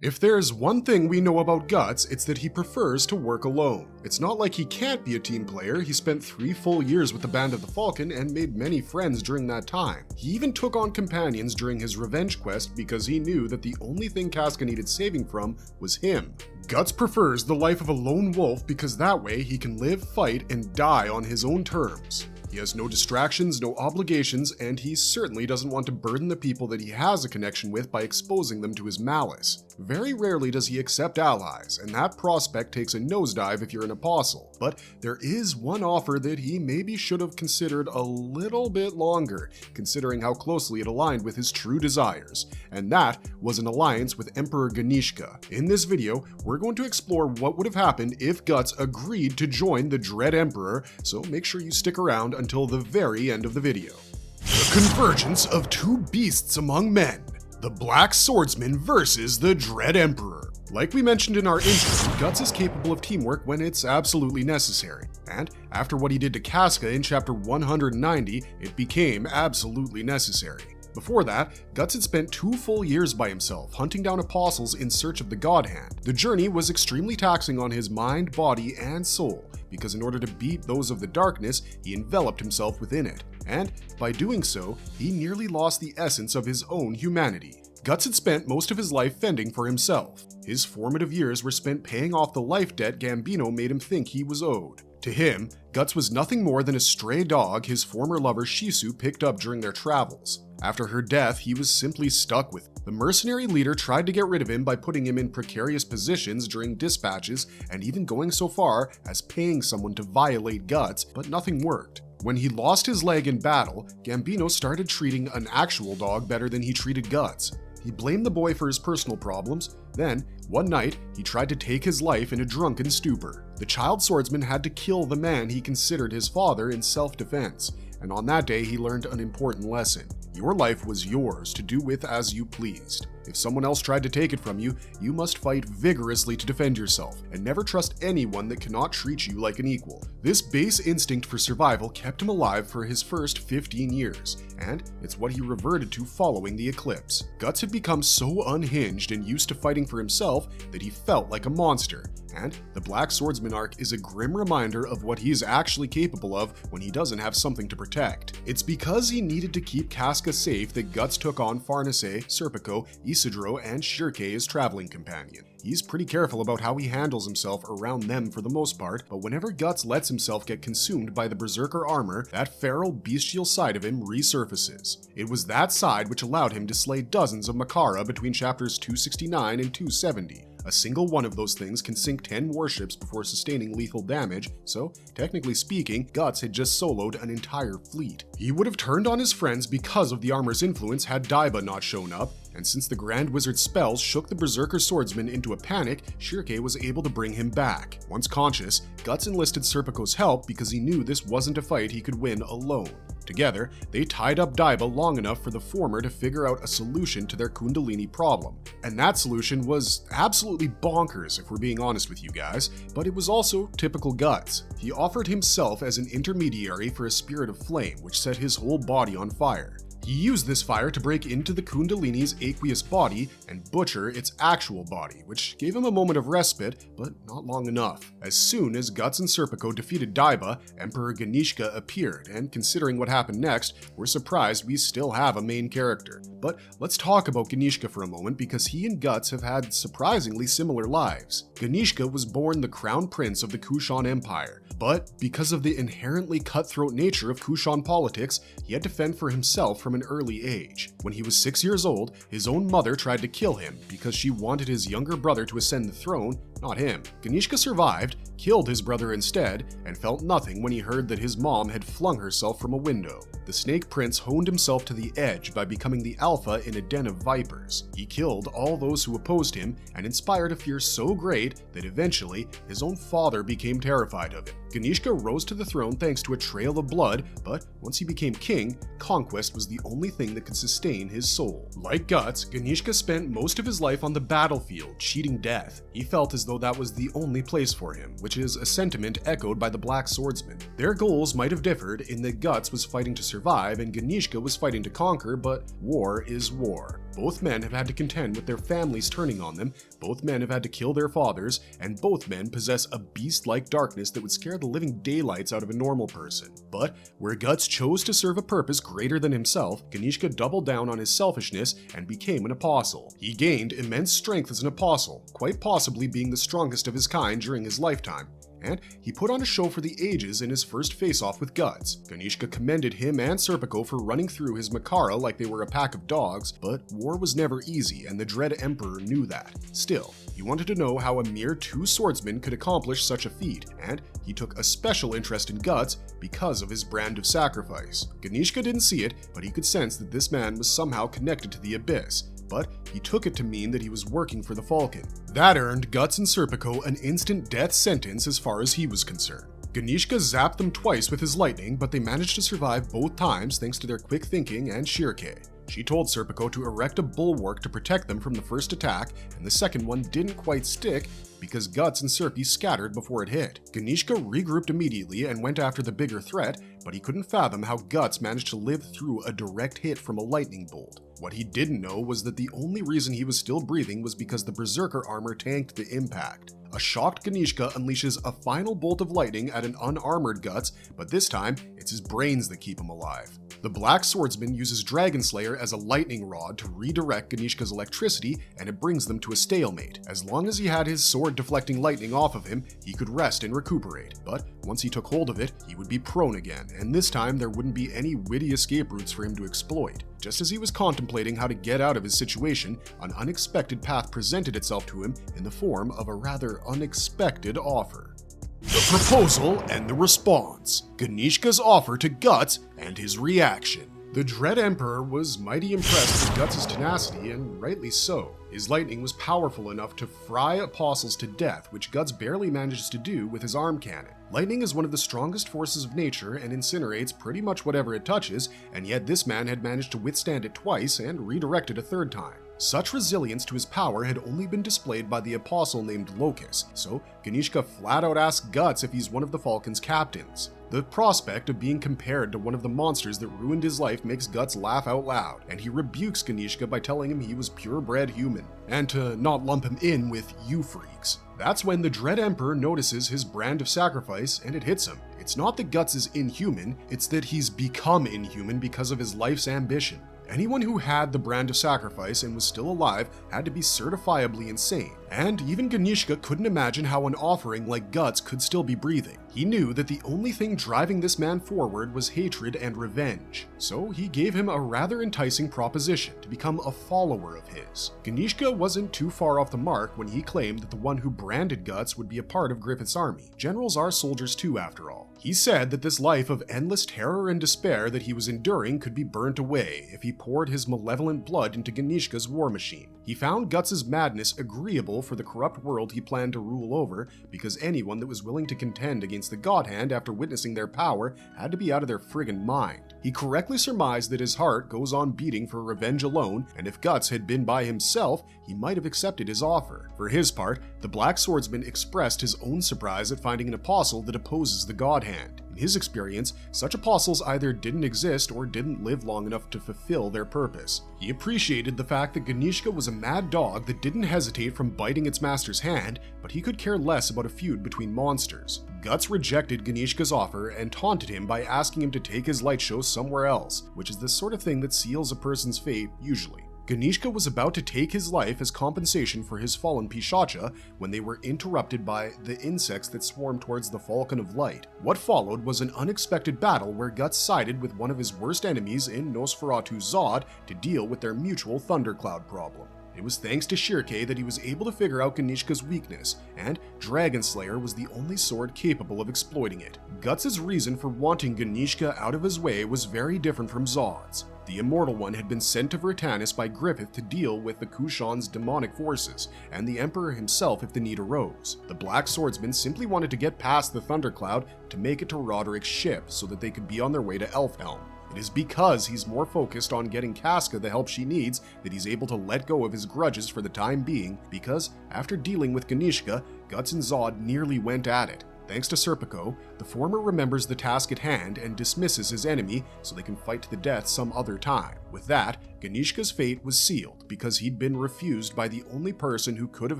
If there's one thing we know about Guts, it's that he prefers to work alone. It's not like he can't be a team player. He spent 3 full years with the Band of the Falcon and made many friends during that time. He even took on companions during his revenge quest because he knew that the only thing Casca needed saving from was him. Guts prefers the life of a lone wolf because that way he can live, fight, and die on his own terms. He has no distractions, no obligations, and he certainly doesn't want to burden the people that he has a connection with by exposing them to his malice. Very rarely does he accept allies, and that prospect takes a nosedive if you're an apostle. But there is one offer that he maybe should have considered a little bit longer, considering how closely it aligned with his true desires, and that was an alliance with Emperor Ganishka. In this video, we're going to explore what would have happened if Guts agreed to join the Dread Emperor, so make sure you stick around until the very end of the video. The convergence of two beasts among men. The Black Swordsman versus the Dread Emperor. Like we mentioned in our intro, Guts is capable of teamwork when it's absolutely necessary. And after what he did to Casca in chapter 190, it became absolutely necessary. Before that, Guts had spent 2 full years by himself, hunting down apostles in search of the God Hand. The journey was extremely taxing on his mind, body, and soul, because in order to beat those of the darkness, he enveloped himself within it. And by doing so, he nearly lost the essence of his own humanity. Guts had spent most of his life fending for himself. His formative years were spent paying off the life debt Gambino made him think he was owed. To him, Guts was nothing more than a stray dog his former lover Shisu picked up during their travels. After her death, he was simply stuck with it. The mercenary leader tried to get rid of him by putting him in precarious positions during dispatches and even going so far as paying someone to violate Guts, but nothing worked. When he lost his leg in battle, Gambino started treating an actual dog better than he treated Guts. He blamed the boy for his personal problems. Then, one night, he tried to take his life in a drunken stupor. The child swordsman had to kill the man he considered his father in self-defense, and on that day he learned an important lesson. Your life was yours to do with as you pleased. If someone else tried to take it from you, you must fight vigorously to defend yourself, and never trust anyone that cannot treat you like an equal. This base instinct for survival kept him alive for his first 15 years, and it's what he reverted to following the eclipse. Guts had become so unhinged and used to fighting for himself that he felt like a monster, and the Black Swordsman arc is a grim reminder of what he is actually capable of when he doesn't have something to protect. It's because he needed to keep Casca safe that Guts took on Farnace, Serpico, Isidro, and Shirke as traveling companion. He's pretty careful about how he handles himself around them for the most part, but whenever Guts lets himself get consumed by the Berserker armor, that feral, bestial side of him resurfaces. It was that side which allowed him to slay dozens of Makara between chapters 269 and 270. A single one of those things can sink 10 warships before sustaining lethal damage, so technically speaking, Guts had just soloed an entire fleet. He would have turned on his friends because of the armor's influence had Daiba not shown up, and since the Grand Wizard's spells shook the Berserker swordsman into a panic, Shirke was able to bring him back. Once conscious, Guts enlisted Serpico's help because he knew this wasn't a fight he could win alone. Together, they tied up Daiba long enough for the former to figure out a solution to their Kundalini problem. And that solution was absolutely bonkers if we're being honest with you guys, but it was also typical Guts. He offered himself as an intermediary for a spirit of flame, which set his whole body on fire. He used this fire to break into the Kundalini's aqueous body and butcher its actual body, which gave him a moment of respite, but not long enough. As soon as Guts and Serpico defeated Daiba, Emperor Ganishka appeared, and considering what happened next, we're surprised we still have a main character. But let's talk about Ganishka for a moment because he and Guts have had surprisingly similar lives. Ganishka was born the crown prince of the Kushan Empire, but because of the inherently cutthroat nature of Kushan politics, he had to fend for himself from an early age. When he was 6 years old, his own mother tried to kill him because she wanted his younger brother to ascend the throne, not him. Ganishka survived, killed his brother instead, and felt nothing when he heard that his mom had flung herself from a window. The Snake Prince honed himself to the edge by becoming the alpha in a den of vipers. He killed all those who opposed him and inspired a fear so great that eventually his own father became terrified of him. Ganishka rose to the throne thanks to a trail of blood, but once he became king, conquest was the only thing that could sustain his soul. Like Guts, Ganishka spent most of his life on the battlefield, cheating death. He felt as though that was the only place for him, which is a sentiment echoed by the Black Swordsman. Their goals might have differed in that Guts was fighting to survive and Ganishka was fighting to conquer, but war is war. Both men have had to contend with their families turning on them, both men have had to kill their fathers, and both men possess a beast-like darkness that would scare the living daylights out of a normal person. But where Guts chose to serve a purpose greater than himself, Ganishka doubled down on his selfishness and became an apostle. He gained immense strength as an apostle, quite possibly being the strongest of his kind during his lifetime. And he put on a show for the ages in his first face-off with Guts. Ganishka commended him and Serpico for running through his Makara like they were a pack of dogs, but war was never easy, and the Dread Emperor knew that. Still, he wanted to know how a mere 2 swordsmen could accomplish such a feat, and he took a special interest in Guts because of his brand of sacrifice. Ganishka didn't see it, but he could sense that this man was somehow connected to the Abyss. But he took it to mean that he was working for the Falcon. That earned Guts and Serpico an instant death sentence as far as he was concerned. Ganishka zapped them twice with his lightning, but they managed to survive both times thanks to their quick thinking and Shirke. She told Serpico to erect a bulwark to protect them from the first attack, and the second one didn't quite stick because Guts and Serpi scattered before it hit. Ganishka regrouped immediately and went after the bigger threat, but he couldn't fathom how Guts managed to live through a direct hit from a lightning bolt. What he didn't know was that the only reason he was still breathing was because the Berserker armor tanked the impact. A shocked Ganishka unleashes a final bolt of lightning at an unarmored Guts, but this time, it's his brains that keep him alive. The Black Swordsman uses Dragon Slayer as a lightning rod to redirect Ganishka's electricity, and it brings them to a stalemate. As long as he had his sword deflecting lightning off of him, he could rest and recuperate. But once he took hold of it, he would be prone again, and this time there wouldn't be any witty escape routes for him to exploit. Just as he was contemplating how to get out of his situation, an unexpected path presented itself to him in the form of a rather unexpected offer. The proposal and the response. Ganishka's offer to Guts and his reaction. The Dread Emperor was mighty impressed with Guts' tenacity, and rightly so. His lightning was powerful enough to fry apostles to death, which Guts barely manages to do with his arm cannon. Lightning is one of the strongest forces of nature and incinerates pretty much whatever it touches, and yet this man had managed to withstand it twice and redirect it a third time. Such resilience to his power had only been displayed by the apostle named Locus, so Ganishka flat out asks Guts if he's one of the Falcon's captains. The prospect of being compared to one of the monsters that ruined his life makes Guts laugh out loud, and he rebukes Ganishka by telling him he was purebred human, and to not lump him in with you freaks. That's when the Dread Emperor notices his brand of sacrifice, and it hits him. It's not that Guts is inhuman, it's that he's become inhuman because of his life's ambition. Anyone who had the brand of sacrifice and was still alive had to be certifiably insane, and even Ganishka couldn't imagine how an offering like Guts could still be breathing. He knew that the only thing driving this man forward was hatred and revenge, so he gave him a rather enticing proposition to become a follower of his. Ganishka wasn't too far off the mark when he claimed that the one who branded Guts would be a part of Griffith's army. Generals are soldiers too, after all. He said that this life of endless terror and despair that he was enduring could be burnt away if he poured his malevolent blood into Ganishka's war machine. He found Guts' madness agreeable for the corrupt world he planned to rule over, because anyone that was willing to contend against the God Hand after witnessing their power had to be out of their friggin' mind. He correctly surmised that his heart goes on beating for revenge alone, and if Guts had been by himself, he might have accepted his offer. For his part, the Black Swordsman expressed his own surprise at finding an apostle that opposes the God Hand. In his experience, such apostles either didn't exist or didn't live long enough to fulfill their purpose. He appreciated the fact that Ganishka was a mad dog that didn't hesitate from biting its master's hand, but he could care less about a feud between monsters. Guts rejected Ganishka's offer and taunted him by asking him to take his light show somewhere else, which is the sort of thing that seals a person's fate, usually. Ganishka was about to take his life as compensation for his fallen Pishacha when they were interrupted by the insects that swarmed towards the Falcon of Light. What followed was an unexpected battle where Guts sided with one of his worst enemies in Nosferatu Zod to deal with their mutual thundercloud problem. It was thanks to Shirke that he was able to figure out Ganishka's weakness, and Dragon Slayer was the only sword capable of exploiting it. Guts' reason for wanting Ganishka out of his way was very different from Zod's. The Immortal One had been sent to Vritanis by Griffith to deal with the Kushan's demonic forces, and the Emperor himself if the need arose. The Black Swordsman simply wanted to get past the Thundercloud to make it to Roderick's ship so that they could be on their way to Elfhelm. It is because he's more focused on getting Casca the help she needs that he's able to let go of his grudges for the time being, because after dealing with Ganishka, Guts and Zod nearly went at it. Thanks to Serpico, the former remembers the task at hand and dismisses his enemy so they can fight to the death some other time. With that, Ganishka's fate was sealed because he'd been refused by the only person who could have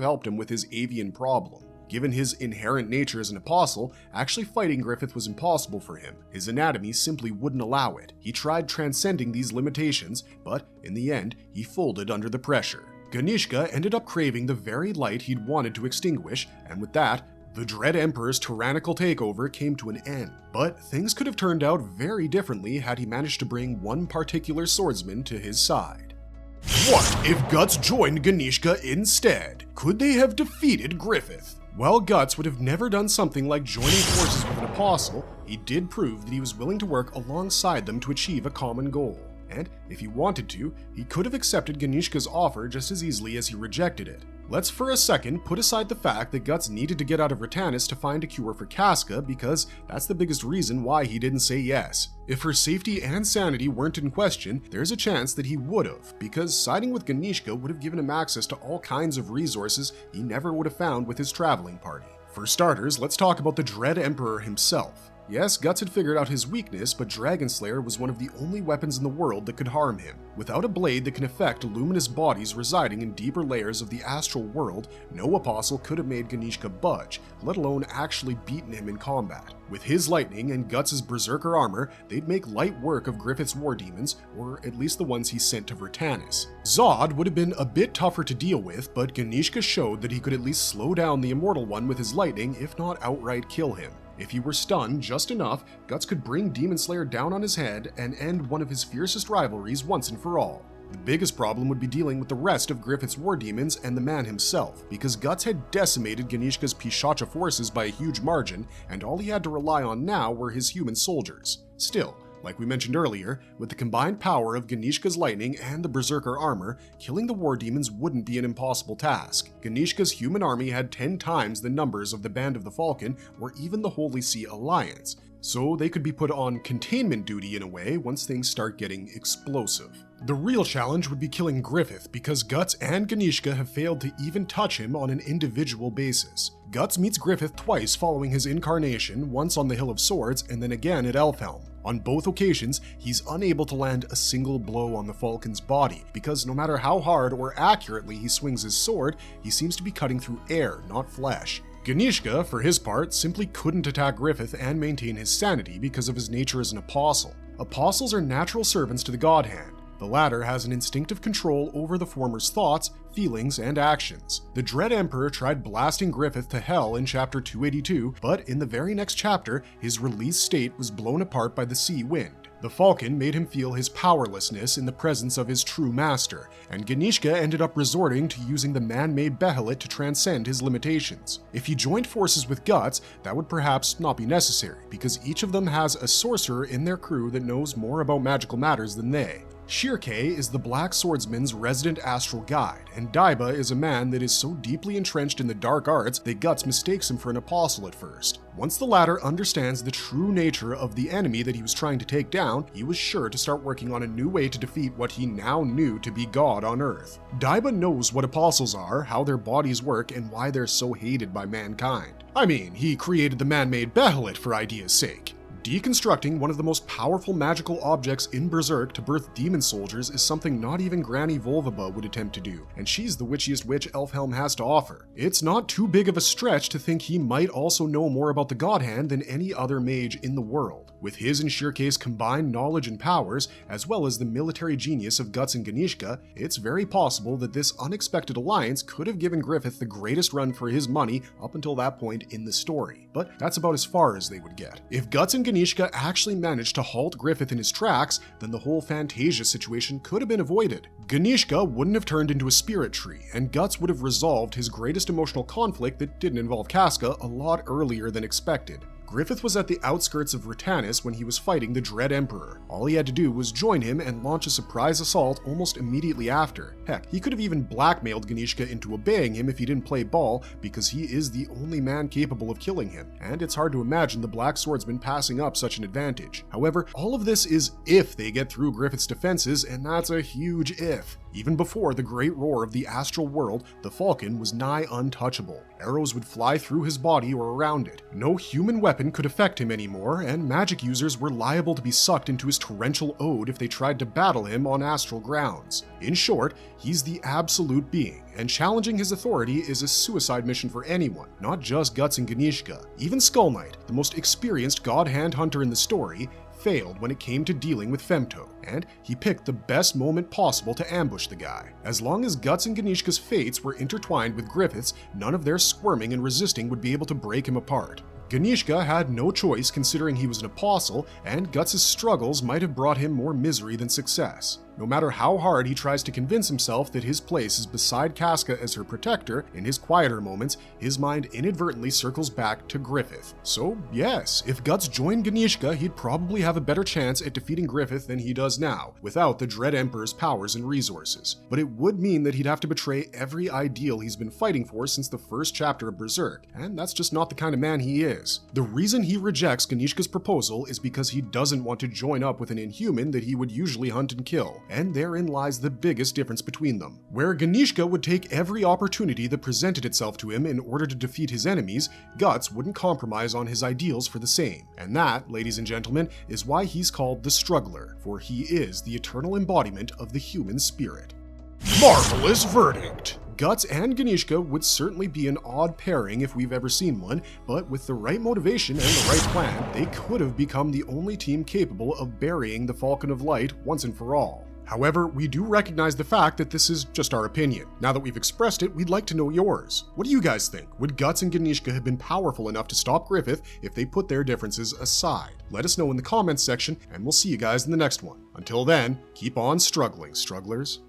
helped him with his avian problem. Given his inherent nature as an apostle, actually fighting Griffith was impossible for him. His anatomy simply wouldn't allow it. He tried transcending these limitations, but in the end, he folded under the pressure. Ganishka ended up craving the very light he'd wanted to extinguish, and with that, the Dread Emperor's tyrannical takeover came to an end. But things could have turned out very differently had he managed to bring one particular swordsman to his side. What if Guts joined Ganishka instead? Could they have defeated Griffith? While Guts would have never done something like joining forces with an apostle, he did prove that he was willing to work alongside them to achieve a common goal. And if he wanted to, he could have accepted Ganishka's offer just as easily as he rejected it. Let's for a second put aside the fact that Guts needed to get out of Vritanis to find a cure for Casca, because that's the biggest reason why he didn't say yes. If her safety and sanity weren't in question, there's a chance that he would have, because siding with Ganishka would have given him access to all kinds of resources he never would have found with his traveling party. For starters, let's talk about the Dread Emperor himself. Yes, Guts had figured out his weakness, but Dragon Slayer was one of the only weapons in the world that could harm him. Without a blade that can affect luminous bodies residing in deeper layers of the astral world, no apostle could have made Ganishka budge, let alone actually beaten him in combat. With his lightning and Guts' berserker armor, they'd make light work of Griffith's war demons, or at least the ones he sent to Vritanis. Zod would have been a bit tougher to deal with, but Ganishka showed that he could at least slow down the Immortal One with his lightning, if not outright kill him. If he were stunned just enough, Guts could bring Demon Slayer down on his head and end one of his fiercest rivalries once and for all. The biggest problem would be dealing with the rest of Griffith's war demons and the man himself, because Guts had decimated Ganishka's Pishacha forces by a huge margin, and all he had to rely on now were his human soldiers. Still, like we mentioned earlier, with the combined power of Ganishka's lightning and the berserker armor, killing the war demons wouldn't be an impossible task. Ganishka's human army had 10 times the numbers of the Band of the Falcon or even the Holy See Alliance, so they could be put on containment duty in a way once things start getting explosive. The real challenge would be killing Griffith, because Guts and Ganishka have failed to even touch him on an individual basis. Guts meets Griffith twice following his incarnation, once on the Hill of Swords and then again at Elfhelm. On both occasions, he's unable to land a single blow on the Falcon's body, because no matter how hard or accurately he swings his sword, he seems to be cutting through air, not flesh. Ganishka, for his part, simply couldn't attack Griffith and maintain his sanity because of his nature as an apostle. Apostles are natural servants to the God Hand. The latter has an instinctive control over the former's thoughts, feelings, and actions. The Dread Emperor tried blasting Griffith to hell in chapter 282, but in the very next chapter, his released state was blown apart by the sea wind. The Falcon made him feel his powerlessness in the presence of his true master, and Ganishka ended up resorting to using the man-made Behelit to transcend his limitations. If he joined forces with Guts, that would perhaps not be necessary, because each of them has a sorcerer in their crew that knows more about magical matters than they. Shirkei is the Black Swordsman's resident astral guide, and Daiba is a man that is so deeply entrenched in the dark arts that Guts mistakes him for an apostle at first. Once the latter understands the true nature of the enemy that he was trying to take down, he was sure to start working on a new way to defeat what he now knew to be God on Earth. Daiba knows what apostles are, how their bodies work, and why they're so hated by mankind. I mean, he created the man-made Behelit for idea's sake. Deconstructing one of the most powerful magical objects in Berserk to birth demon soldiers is something not even Granny Volvaba would attempt to do, and she's the witchiest witch Elfhelm has to offer. It's not too big of a stretch to think he might also know more about the God Hand than any other mage in the world. With his and Shirkei's combined knowledge and powers, as well as the military genius of Guts and Ganishka, it's very possible that this unexpected alliance could have given Griffith the greatest run for his money up until that point in the story. But that's about as far as they would get. If Guts and Ganishka actually managed to halt Griffith in his tracks, then the whole Fantasia situation could have been avoided. Ganishka wouldn't have turned into a spirit tree, and Guts would have resolved his greatest emotional conflict that didn't involve Casca a lot earlier than expected. Griffith was at the outskirts of Vritanis when he was fighting the Dread Emperor. All he had to do was join him and launch a surprise assault almost immediately after. Heck, he could have even blackmailed Ganishka into obeying him if he didn't play ball, because he is the only man capable of killing him, and it's hard to imagine the Black Swordsman passing up such an advantage. However, all of this is if they get through Griffith's defenses, and that's a huge if. Even before the great roar of the astral world, the Falcon was nigh untouchable. Arrows would fly through his body or around it. No human weapon could affect him anymore, and magic users were liable to be sucked into his torrential ode if they tried to battle him on astral grounds. In short, he's the absolute being, and challenging his authority is a suicide mission for anyone, not just Guts and Ganishka. Even Skull Knight, the most experienced God Hand Hunter in the story, failed when it came to dealing with Femto, and he picked the best moment possible to ambush the guy. As long as Guts and Ganishka's fates were intertwined with Griffith's, none of their squirming and resisting would be able to break him apart. Ganishka had no choice considering he was an apostle, and Guts' struggles might have brought him more misery than success. No matter how hard he tries to convince himself that his place is beside Casca as her protector, in his quieter moments, his mind inadvertently circles back to Griffith. So yes, if Guts joined Ganishka, he'd probably have a better chance at defeating Griffith than he does now, without the Dread Emperor's powers and resources. But it would mean that he'd have to betray every ideal he's been fighting for since the first chapter of Berserk, and that's just not the kind of man he is. The reason he rejects Ganishka's proposal is because he doesn't want to join up with an inhuman that he would usually hunt and kill. And therein lies the biggest difference between them. Where Ganishka would take every opportunity that presented itself to him in order to defeat his enemies, Guts wouldn't compromise on his ideals for the same. And that, ladies and gentlemen, is why he's called the Struggler, for he is the eternal embodiment of the human spirit. Marvelous verdict! Guts and Ganishka would certainly be an odd pairing if we've ever seen one, but with the right motivation and the right plan, they could have become the only team capable of burying the Falcon of Light once and for all. However, we do recognize the fact that this is just our opinion. Now that we've expressed it, we'd like to know yours. What do you guys think? Would Guts and Ganishka have been powerful enough to stop Griffith if they put their differences aside? Let us know in the comments section, and we'll see you guys in the next one. Until then, keep on struggling, strugglers.